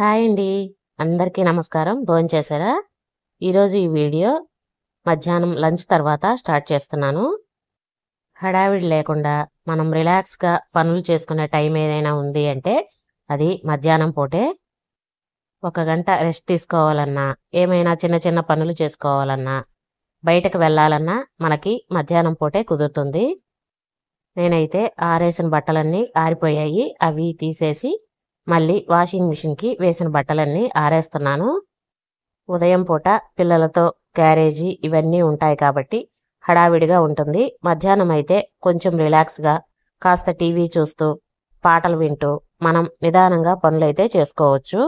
Hi అండి. అందరికీ నమస్కారం. భోంచేశారా? ఈరోజు ఈ వీడియో మధ్యాహ్నం లంచ్ తర్వాత స్టార్ట్ చేస్తున్నాను. హడావిడి లేకుండా మనం రిలాక్స్‌గా పనులు చేసుకునే టైం ఏదైనా ఉంది అంటే అది మధ్యాహ్నం పూటే. ఒక గంట రెస్ట్ తీసుకోవాలన్నా, ఏమైనా చిన్న చిన్న పనులు చేసుకోవాలన్నా, బయటకు వెళ్ళాలన్నా మనకి మధ్యాహ్నం పూటే కుదురుతుంది. నేనైతే ఆరేసిన బట్టలన్నీ ఆరిపోయాయి. అవి తీసేసి మళ్ళీ వాషింగ్ మిషన్‌కి వేసిన బట్టలన్నీ ఆరేస్తున్నాను. ఉదయం పూట పిల్లలతో క్యారేజీ ఇవన్నీ ఉంటాయి కాబట్టి హడావిడిగా ఉంటుంది. మధ్యాహ్నం అయితే కొంచెం రిలాక్స్‌గా కాస్త టీవీ చూస్తూ, పాటలు వింటూ మనం నిదానంగా పనులైతే చేసుకోవచ్చు.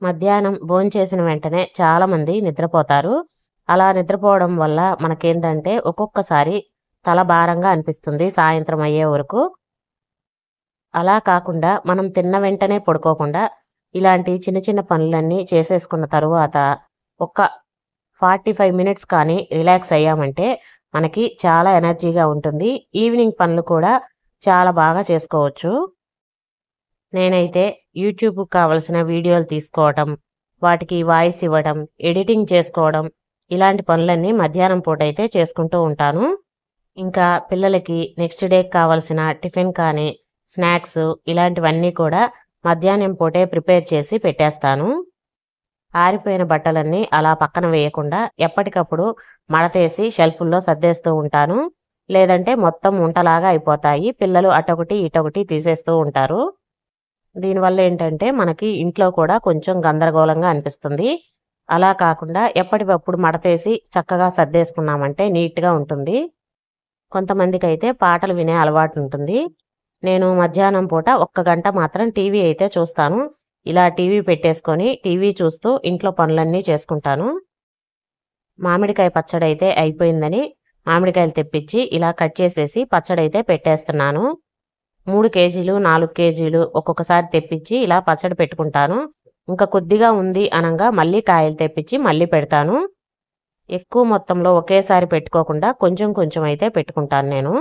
మధ్యాహ్నం భోంచేసిన వెంటనే చాలామంది నిద్రపోతారు. అలా నిద్రపోవడం వల్ల మనకేందంటే ఒక్కొక్కసారి తల భారంగా అనిపిస్తుంది సాయంత్రం అయ్యే వరకు. అలా కాకుండా మనం తిన్న వెంటనే పడుకోకుండా ఇలాంటి చిన్న చిన్న పనులన్నీ చేసేసుకున్న తరువాత ఒక 45 మినిట్స్ కానీ రిలాక్స్ అయ్యామంటే మనకి చాలా ఎనర్జీగా ఉంటుంది. ఈవినింగ్ పనులు కూడా చాలా బాగా చేసుకోవచ్చు. నేనైతే యూట్యూబ్‌కి కావాల్సిన వీడియోలు తీసుకోవటం, వాటికి వాయిస్ ఇవ్వడం, ఎడిటింగ్ చేసుకోవడం ఇలాంటి పనులన్నీ మధ్యాహ్నం పూటైతే చేసుకుంటూ ఉంటాను. ఇంకా పిల్లలకి నెక్స్ట్ డేకి కావాల్సిన టిఫిన్ కానీ, స్నాక్స్ ఇలాంటివన్నీ కూడా మధ్యాహ్నం పూటే ప్రిపేర్ చేసి పెట్టేస్తాను. ఆరిపోయిన బట్టలన్నీ అలా పక్కన వేయకుండా ఎప్పటికప్పుడు మడతేసి షెల్ఫుల్లో సర్దేస్తూ ఉంటాను. లేదంటే మొత్తం ఉంటలాగా అయిపోతాయి. పిల్లలు అటొకటి ఇటొకటి తీసేస్తూ ఉంటారు. దీనివల్ల ఏంటంటే మనకి ఇంట్లో కూడా కొంచెం గందరగోళంగా అనిపిస్తుంది. అలా కాకుండా ఎప్పటికప్పుడు మడతేసి చక్కగా సర్దేసుకున్నామంటే నీట్‌గా ఉంటుంది. కొంతమందికైతే పాటలు వినే అలవాటు ఉంటుంది. నేను మధ్యాహ్నం పూట ఒక్క గంట మాత్రం టీవీ అయితే చూస్తాను. ఇలా టీవీ పెట్టేసుకొని టీవీ చూస్తూ ఇంట్లో పనులన్నీ చేసుకుంటాను. మామిడికాయ పచ్చడి అయితే అయిపోయిందని మామిడికాయలు తెప్పించి ఇలా కట్ చేసేసి పచ్చడైతే పెట్టేస్తున్నాను. 3 కేజీలు, 4 కేజీలు ఒక్కొక్కసారి తెప్పించి ఇలా పచ్చడి పెట్టుకుంటాను. ఇంకా కొద్దిగా ఉంది అనంగా మళ్ళీ కాయలు తెప్పించి మళ్ళీ పెడతాను. ఎక్కువ మొత్తంలో ఒకేసారి పెట్టుకోకుండా కొంచెం కొంచెం అయితే పెట్టుకుంటాను నేను.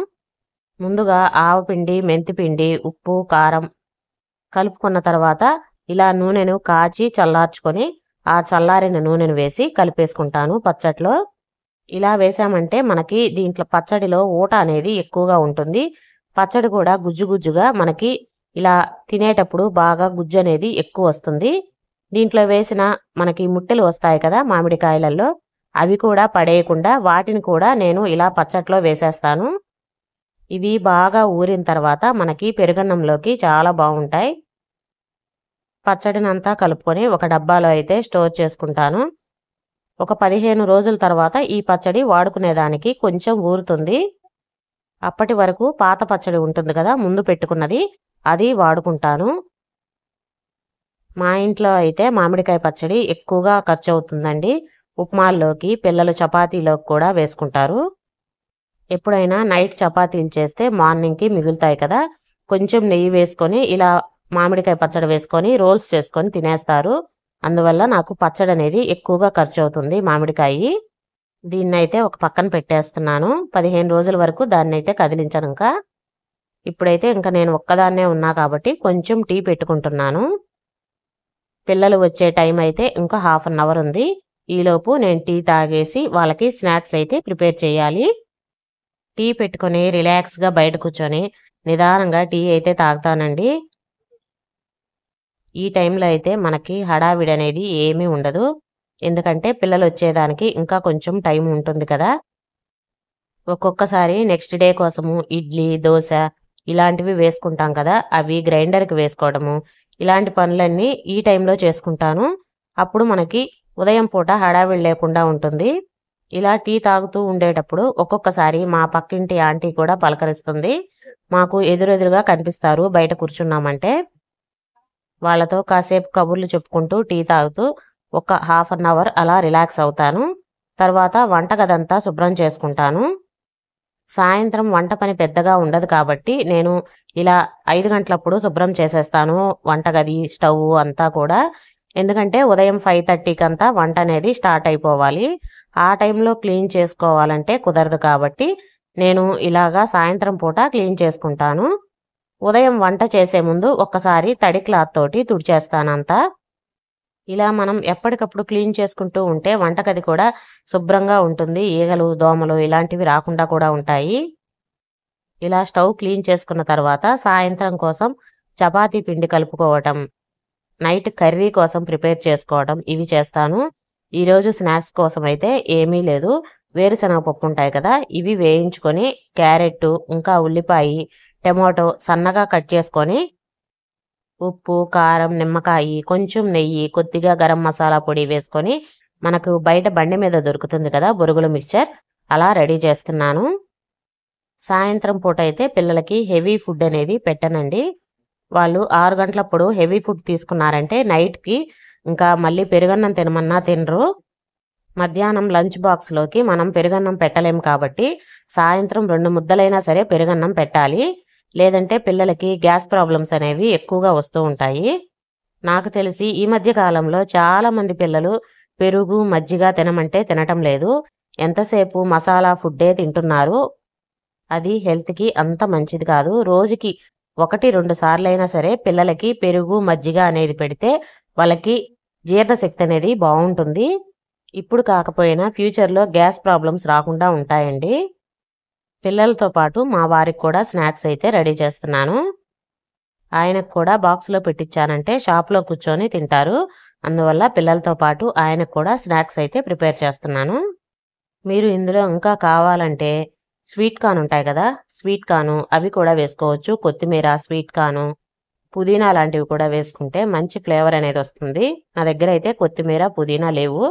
ముందుగా ఆవపిండి, మెంతిపిండి, ఉప్పు, కారం కలుపుకున్న తర్వాత ఇలా నూనెను కాచి చల్లార్చుకొని ఆ చల్లారిన నూనెను వేసి కలిపేసుకుంటాను పచ్చట్లో. ఇలా వేసామంటే మనకి దీంట్లో పచ్చడిలో ఊట అనేది ఎక్కువగా ఉంటుంది. పచ్చడి కూడా గుజ్జు గుజ్జుగా మనకి ఇలా తినేటప్పుడు బాగా గుజ్జు అనేది ఎక్కువ వస్తుంది. దీంట్లో వేసిన మనకి ముట్టెలు వస్తాయి కదా మామిడికాయలలో, అవి కూడా పడేయకుండా వాటిని కూడా నేను ఇలా పచ్చట్లో వేసేస్తాను. ఇవి బాగా ఊరిన తర్వాత మనకి పెరుగన్నంలోకి చాలా బాగుంటాయి. పచ్చడినంతా కలుపుకొని ఒక డబ్బాలో అయితే స్టోర్ చేసుకుంటాను. ఒక 15 రోజుల తర్వాత ఈ పచ్చడి వాడుకునేదానికి కొంచెం ఊరుతుంది. అప్పటి వరకు పాత పచ్చడి ఉంటుంది కదా ముందు పెట్టుకున్నది, అది వాడుకుంటాను. మా ఇంట్లో అయితే మామిడికాయ పచ్చడి ఎక్కువగా ఖర్చు అవుతుందండి. ఉప్మాల్లోకి, పిల్లలు చపాతీలోకి కూడా వేసుకుంటారు. ఎప్పుడైనా నైట్ చపాతీలు చేస్తే మార్నింగ్‌కి మిగులుతాయి కదా, కొంచెం నెయ్యి వేసుకొని ఇలా మామిడికాయ పచ్చడి వేసుకొని రోల్స్ చేసుకొని తినేస్తారు. అందువల్ల నాకు పచ్చడి అనేది ఎక్కువగా ఖర్చు అవుతుంది మామిడికాయి. దీన్నైతే ఒక పక్కన పెట్టేస్తున్నాను. 15 రోజుల వరకు దాన్నైతే కదిలించను ఇంకా. ఇప్పుడైతే ఇంకా నేను ఒక్కదాన్నే ఉన్నా కాబట్టి కొంచెం టీ పెట్టుకుంటున్నాను. పిల్లలు వచ్చే టైం అయితే ఇంకా హాఫ్ అన్ అవర్ ఉంది. ఈలోపు నేను టీ తాగేసి వాళ్ళకి స్నాక్స్ అయితే ప్రిపేర్ చేయాలి. టీ పెట్టుకొని రిలాక్స్‌గా బయట కూర్చొని నిదానంగా టీ అయితే తాగుతానండి. ఈ టైంలో అయితే మనకి హడావిడి అనేది ఏమీ ఉండదు. ఎందుకంటే పిల్లలు వచ్చేదానికి ఇంకా కొంచెం టైం ఉంటుంది కదా. ఒక్కొక్కసారి నెక్స్ట్ డే కోసము ఇడ్లీ, దోశ ఇలాంటివి వేసుకుంటాం కదా, అవి గ్రైండర్‌కి వేసుకోవడము ఇలాంటి పనులన్నీ ఈ టైంలో చేసుకుంటాను. అప్పుడు మనకి ఉదయం పూట హడావిడి లేకుండా ఉంటుంది. ఇలా టీ తాగుతూ ఉండేటప్పుడు ఒక్కొక్కసారి మా పక్కింటి ఆంటీ కూడా పలకరిస్తుంది. మాకు ఎదురెదురుగా కనిపిస్తారు బయట కూర్చున్నామంటే. వాళ్ళతో కాసేపు కబుర్లు చెప్పుకుంటూ టీ తాగుతూ ఒక హాఫ్ అన్ అవర్ అలా రిలాక్స్ అవుతాను. తర్వాత వంటగదంతా శుభ్రం చేసుకుంటాను. సాయంత్రం వంట పని పెద్దగా ఉండదు కాబట్టి నేను ఇలా 5 గంటలప్పుడు శుభ్రం చేసేస్తాను వంటగది, స్టవ్ అంతా కూడా. ఎందుకంటే ఉదయం 5:30కి అంతా వంట అనేది స్టార్ట్ అయిపోవాలి. ఆ టైంలో క్లీన్ చేసుకోవాలంటే కుదరదు కాబట్టి నేను ఇలాగా సాయంత్రం పూట క్లీన్ చేసుకుంటాను. ఉదయం వంట చేసే ముందు ఒక్కసారి తడి క్లాత్ తోటి తుడిచేస్తానంతా. ఇలా మనం ఎప్పటికప్పుడు క్లీన్ చేసుకుంటూ ఉంటే వంటగది కూడా శుభ్రంగా ఉంటుంది. ఈగలు, దోమలు ఇలాంటివి రాకుండా కూడా ఉంటాయి. ఇలా స్టవ్ క్లీన్ చేసుకున్న తర్వాత సాయంత్రం కోసం చపాతీ పిండి కలుపుకోవటం, నైట్ కర్రీ కోసం ప్రిపేర్ చేసుకోవడం ఇవి చేస్తాను. ఈరోజు స్నాక్స్ కోసం అయితే ఏమీ లేదు. వేరుశనగ పప్పు ఉంటాయి కదా, ఇవి వేయించుకొని క్యారెట్, ఇంకా ఉల్లిపాయ, టమాటో సన్నగా కట్ చేసుకొని ఉప్పు, కారం, నిమ్మకాయ, కొంచెం నెయ్యి, కొద్దిగా గరం మసాలా పొడి వేసుకొని మనకు బయట బండి మీద దొరుకుతుంది కదా బొరుగుల మిక్చర్, అలా రెడీ చేస్తున్నాను. సాయంత్రం పూట అయితే పిల్లలకి హెవీ ఫుడ్ అనేది పెట్టనండి. వాళ్ళు 6 గంటలప్పుడు హెవీ ఫుడ్ తీసుకున్నారంటే నైట్కి ఇంకా మళ్ళీ పెరుగన్నం తినమన్నా తినరు. మధ్యాహ్నం లంచ్ బాక్స్లోకి మనం పెరుగన్నం పెట్టలేము కాబట్టి సాయంత్రం 2 ముద్దలైనా సరే పెరుగన్నం పెట్టాలి. లేదంటే పిల్లలకి గ్యాస్ ప్రాబ్లమ్స్ అనేవి ఎక్కువగా వస్తూ ఉంటాయి. నాకు తెలిసి ఈ మధ్య కాలంలో చాలామంది పిల్లలు పెరుగు, మజ్జిగ తినమంటే తినటం లేదు. ఎంతసేపు మసాలా ఫుడ్డే తింటున్నారు. అది హెల్త్కి అంత మంచిది కాదు. రోజుకి 1-2 సార్లైనా సరే పిల్లలకి పెరుగు, మజ్జిగ అనేది పెడితే వాళ్ళకి జీర్ణశక్తి అనేది బాగుంటుంది. ఇప్పుడు కాకపోయినా ఫ్యూచర్లో గ్యాస్ ప్రాబ్లమ్స్ రాకుండా ఉంటాయండి. పిల్లలతో పాటు మా వారికి కూడా స్నాక్స్ అయితే రెడీ చేస్తున్నాను. ఆయనకు కూడా బాక్స్లో పెట్టించానంటే షాప్లో కూర్చొని తింటారు. అందువల్ల పిల్లలతో పాటు ఆయనకు కూడా స్నాక్స్ అయితే ప్రిపేర్ చేస్తున్నాను. మీరు ఇందులో ఇంకా కావాలంటే స్వీట్ కార్న్ ఉంటాయి కదా, స్వీట్ కార్న్ అవి కూడా వేసుకోవచ్చు. కొత్తిమీర, స్వీట్ కార్న్, పుదీనా లాంటివి కూడా వేసుకుంటే మంచి ఫ్లేవర్ అనేది వస్తుంది. నా దగ్గర అయితే కొత్తిమీర, పుదీనా లేవు,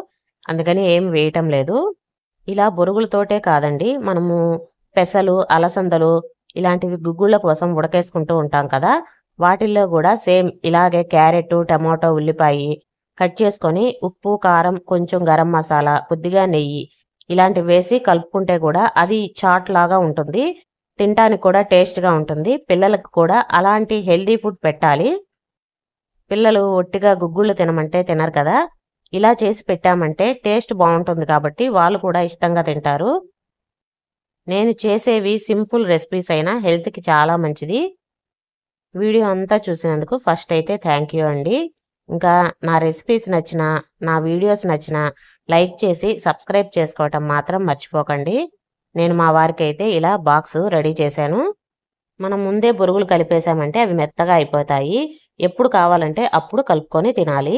అందుకని ఏం వేయటం లేదు. ఇలా బొరుగులతోటే కాదండి, మనము పెసలు, అలసందలు ఇలాంటివి గుగ్గుళ్ళ కోసం ఉడకేసుకుంటూ ఉంటాం కదా, వాటిల్లో కూడా సేమ్ ఇలాగే క్యారెట్, టమాటో, ఉల్లిపాయ కట్ చేసుకొని ఉప్పు, కారం, కొంచెం గరం మసాలా, కొద్దిగా నెయ్యి ఇలాంటివి వేసి కలుపుకుంటే కూడా అది చాట్ లాగా ఉంటుంది. తినటానికి కూడా టేస్ట్గా ఉంటుంది. పిల్లలకు కూడా అలాంటి హెల్దీ ఫుడ్ పెట్టాలి. పిల్లలు ఒట్టిగా గుగ్గుళ్ళు తినమంటే తినరు కదా, ఇలా చేసి పెట్టామంటే టేస్ట్ బాగుంటుంది కాబట్టి వాళ్ళు కూడా ఇష్టంగా తింటారు. నేను చేసేవి సింపుల్ రెసిపీస్ అయినా హెల్త్కి చాలా మంచిది. వీడియో అంతా చూసినందుకు ఫస్ట్ అయితే థ్యాంక్ యూ అండి. ఇంకా నా రెసిపీస్ నచ్చినా, నా వీడియోస్ నచ్చినా లైక్ చేసి సబ్స్క్రైబ్ చేసుకోవటం మాత్రం మర్చిపోకండి. నేను మా వారికి అయితే ఇలా బాక్స్ రెడీ చేశాను. మనం ముందే బొరుగులు కలిపేసామంటే అవి మెత్తగా అయిపోతాయి. ఎప్పుడు కావాలంటే అప్పుడు కలుపుకొని తినాలి.